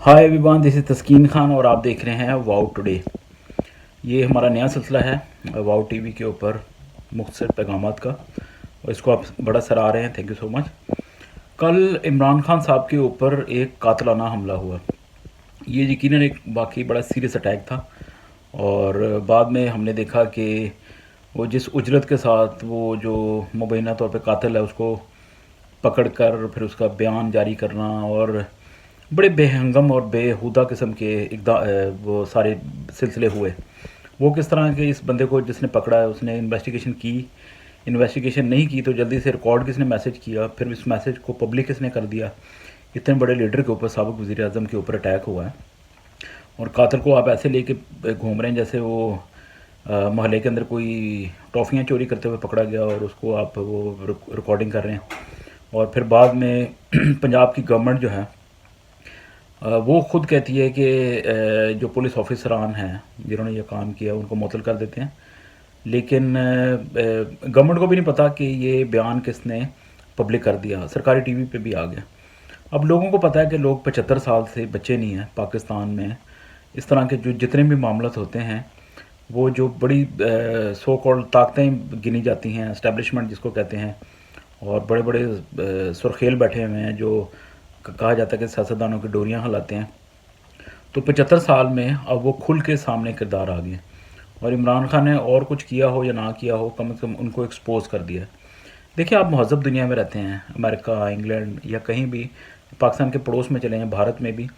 Hi everyone, this is तस्कीन खान और आप देख रहे हैं वाओ टुडे। ये हमारा नया सिलसिला है वाओ टीवी के ऊपर मुख्तसर पैगामात का, और इसको आप बड़ा सराह रहे हैं। Thank you so much. कल इमरान खान साहब के ऊपर एक कातलाना हमला हुआ। ये यकीनन एक वाकई बड़ा सीरियस अटैक था, और बाद में हमने देखा कि वो जिस उजरत के साथ वो जो मुबैना तौर पे कातिल है उसको पकड़ कर फिर उसका बयान जारी करना, और बड़े बेहंगम और बेहुदा किस्म के वो सारे सिलसिले हुए। वो किस तरह के इस बंदे को जिसने पकड़ा है उसने इन्वेस्टिगेशन की, इन्वेस्टिगेशन नहीं की तो जल्दी से रिकॉर्ड किसने मैसेज किया, फिर इस मैसेज को पब्लिक किसने कर दिया। इतने बड़े लीडर के ऊपर, साबिक़ वज़ीर आज़म के ऊपर अटैक हुआ है, और कातिल को आप ऐसे लेके घूम रहे हैं जैसे वो मोहल्ले के अंदर कोई टॉफ़ियाँ चोरी करते हुए पकड़ा गया, और उसको आप वो रिकॉर्डिंग कर रहे हैं। और फिर बाद में पंजाब की गवर्नमेंट जो है वो ख़ुद कहती है कि जो पुलिस ऑफिसरान हैं जिन्होंने ये काम किया उनको मुअत्तल कर देते हैं। लेकिन गवर्नमेंट को भी नहीं पता कि ये बयान किसने पब्लिक कर दिया, सरकारी टीवी पे भी आ गया। अब लोगों को पता है कि लोग 75 साल से बच्चे नहीं हैं पाकिस्तान में। इस तरह के जो जितने भी मामलात होते हैं वो जो बड़ी सो कॉल्ड ताकतें गिनी जाती हैं, एस्टेब्लिशमेंट जिसको कहते हैं, और बड़े बड़े सुरखेल बैठे हुए हैं जो कहा जाता है कि सियासतदानों की डोरियां हिलाते हैं। तो 75 साल में अब वो खुल के सामने किरदार आ गए, और इमरान खान ने और कुछ किया हो या ना किया हो, कम से कम उनको एक्सपोज कर दिया। देखिए, आप महज़ब दुनिया में रहते हैं, अमेरिका, इंग्लैंड या कहीं भी, पाकिस्तान के पड़ोस में चले हैं, भारत में भी,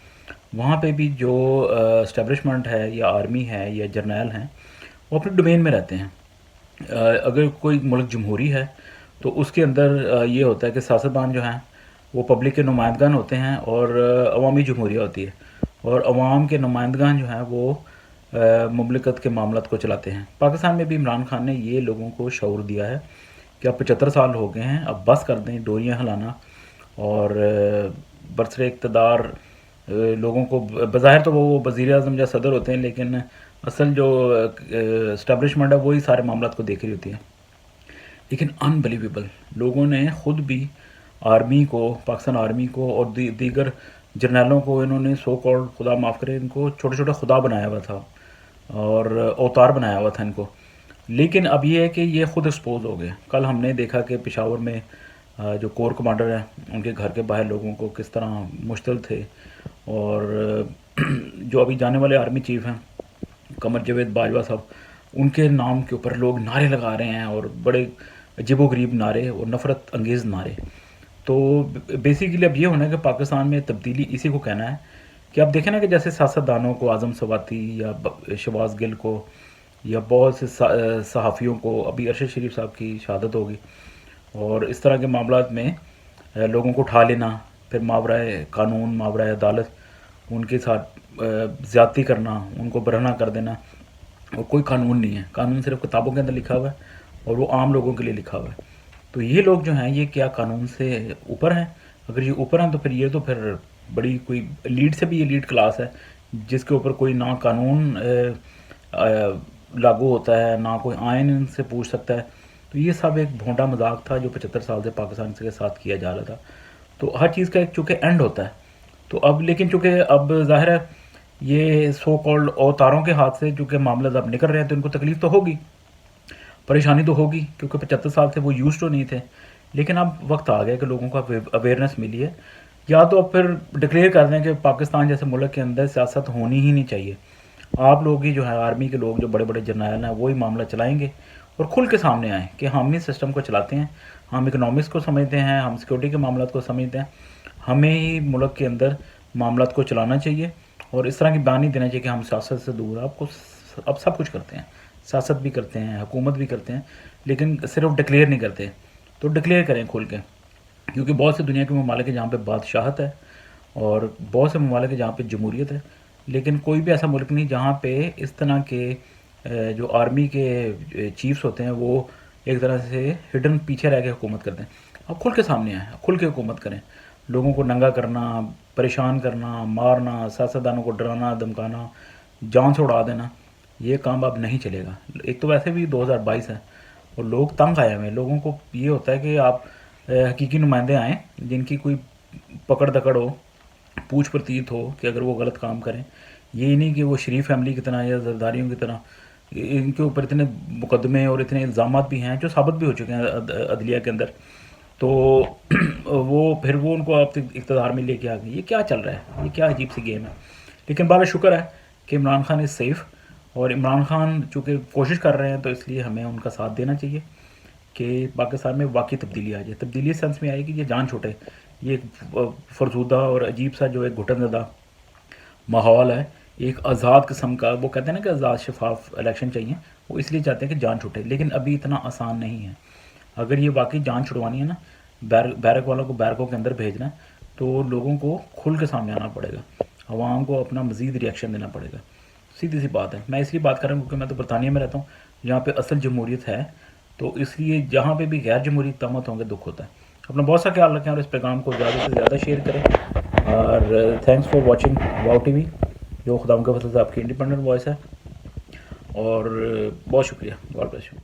वहाँ पे भी जो इस्टेब्लिशमेंट है या आर्मी है या जर्नैल हैं वो अपने डोमेन में रहते हैं। अगर कोई मुल्क जमहूरी है तो उसके अंदर ये होता है कि सियासतदान जो हैं वो पब्लिक के नुमाइंदगान होते हैं, और अवामी जमहूरियत होती है, और अवाम के नुमाइंदगान जो हैं वो मुमलिकत के मामलात को चलाते हैं। पाकिस्तान में भी इमरान खान ने ये लोगों को शऊर दिया है कि अब 75 साल हो गए हैं, अब बस कर दें डोरियां हिलाना, और बरसरे इक़्तिदार लोगों को, बज़ाहिर तो वो वज़ीर आज़म या सदर होते हैं, लेकिन असल जो इस्टेब्लिशमेंट है वही सारे मामलात को देख रही होती है। लेकिन अनबिलीवेबल, लोगों ने ख़ुद भी आर्मी को, पाकिस्तान आर्मी को और दीगर जर्नैलों को इन्होंने सो कॉल्ड, खुदा माफ़ करे, इनको छोटे छोटे खुदा बनाया हुआ था और अवतार बनाया हुआ था इनको। लेकिन अब ये है कि ये ख़ुद एक्सपोज हो गए। कल हमने देखा कि पेशावर में जो कोर कमांडर हैं उनके घर के बाहर लोगों को किस तरह मुश्तिल थे, और जो अभी जाने वाले आर्मी चीफ़ हैं कमर जावेद बाजवा साहब, उनके नाम के ऊपर लोग नारे लगा रहे हैं, और बड़े अजीबोगरीब नारे और नफ़रत अंगेज़ नारे। तो बेसिकली अब ये होना है कि पाकिस्तान में तब्दीली इसी को कहना है कि आप देखें ना कि जैसे सियासतदानों को, आज़म सवाती या शहबाज गिल को, या बहुत से सहाफ़ियों को, अभी अरशद शरीफ साहब की शहादत होगी, और इस तरह के मामलात में लोगों को उठा लेना, फिर मावराए कानून, मावराए अदालत उनके साथ ज़्यादती करना, उनको बरहना कर देना। और कोई कानून नहीं है, कानून सिर्फ किताबों के अंदर लिखा हुआ है, और वो आम लोगों के लिए लिखा हुआ है। तो ये लोग जो हैं ये क्या कानून से ऊपर हैं? अगर ये ऊपर हैं तो फिर ये तो फिर बड़ी कोई लीड से भी ये लीड क्लास है, जिसके ऊपर कोई ना कानून लागू होता है, ना कोई आइन इनसे पूछ सकता है। तो ये सब एक भोंडा मजाक था जो 75 साल से पाकिस्तान के साथ किया जा रहा था। तो हर चीज़ का एक चूँकि एंड होता है, तो अब लेकिन चूँकि अब ज़ाहिर है ये सो कॉल्ड अवतारों के हाथ से चूँकि मामला अब निकल रहे हैं, तो इनको तकलीफ़ तो होगी, परेशानी तो होगी, क्योंकि 75 साल से वो यूज़ तो नहीं थे। लेकिन अब वक्त आ गया कि लोगों को अवेयरनेस मिली है। या तो अब फिर डिक्लेयर कर दें कि पाकिस्तान जैसे मुल्क के अंदर सियासत होनी ही नहीं चाहिए, आप लोग ही जो है आर्मी के लोग, जो बड़े बड़े जर्नैल हैं, वही मामला चलाएंगे, और खुल के सामने आएँ कि हम ही सिस्टम को चलाते हैं, हम इकनॉमिक्स को समझते हैं, हम सिक्योरिटी के मामलों को समझते हैं, हमें ही मुल्क के अंदर मामलों को चलाना चाहिए। और इस तरह की बयान नहीं देना चाहिए कि हम सियासत से दूर हैं। आपको अब सब कुछ करते हैं, सियासत भी करते हैं, हुकूमत भी करते हैं, लेकिन सिर्फ डिक्लेयर नहीं करते। तो डिक्लेयर करें खुल के, क्योंकि बहुत से दुनिया के ममालिक हैं जहाँ पे बादशाहत है, और बहुत से ममालिक हैं जहाँ पे जमहूरियत है, लेकिन कोई भी ऐसा मुल्क नहीं जहाँ पे इस तरह के जो आर्मी के चीफ्स होते हैं वो एक तरह से हिडन पीछे रह के हुकूमत करते हैं। अब खुल के सामने आए, खुल के हुकूमत करें। लोगों को नंगा करना, परेशान करना, मारना, सियासतदानों को डराना, धमकाना, जान से उड़ा देना, ये काम अब नहीं चलेगा। एक तो वैसे भी 2022 है और लोग तंग आए हुए हैं। लोगों को ये होता है कि आप हकीकी नुमाइंदे आएँ जिनकी कोई पकड़ दकड़ हो, پوچھ پرتیت ہو کہ اگر وہ غلط کام کریں. یہ نہیں کہ وہ شریف فیملی کی طرح یا زرداریوں کی طرح ان کے اوپر اتنے مقدمے اور اتنے الزامات بھی ہیں جو ثابت بھی ہو چکے ہیں عدلیہ کے اندر. تو وہ پھر وہ ان کو آپ اقتدار میں لے کے آ گئی. یہ کیا چل رہا ہے؟ یہ کیا عجیب سی گیم ہے. لیکن بہرحال شکر ہے کہ عمران خان از سیف. اور عمران خان چونکہ کوشش کر رہے ہیں تو اس لیے ہمیں ان کا ساتھ دینا چاہیے کہ پاکستان میں واقعی تبدیلی آ جائے. تبدیلی سینس میں آئے کہ یہ جان چھوٹے. یہ ایک فرسودہ اور عجیب سا جو ایک گھٹن زدہ ماحول ہے, ایک آزاد قسم کا, وہ کہتے ہیں نا کہ آزاد شفاف الیکشن چاہیے, وہ اس لیے چاہتے ہیں کہ جان چھوٹے. لیکن ابھی اتنا آسان نہیں ہے. اگر یہ واقعی جان چھڑوانی ہے نا, بیرک والوں کو بیرکوں کے اندر بھیجنا ہے, تو لوگوں کو کھل کے سامنے آنا پڑے گا, عوام کو اپنا مزید ریئیکشن دینا پڑے گا. سیدھی سی بات ہے. میں اس لیے بات کر رہا ہوں کیونکہ میں تو برطانیہ میں رہتا ہوں, جہاں پہ اصل جمہوریت ہے. تو اس لیے جہاں پہ بھی غیر جمہوری اقدامات ہوں گے دکھ ہوتا ہے. اپنا بہت سا خیال رکھیں اور اس پیغام کو زیادہ سے زیادہ شیئر کریں. اور thanks for watching wow T V, جو خدا کے فضل سے آپ کی انڈیپینڈنٹ وائس ہے. اور بہت شکریہ. God bless you.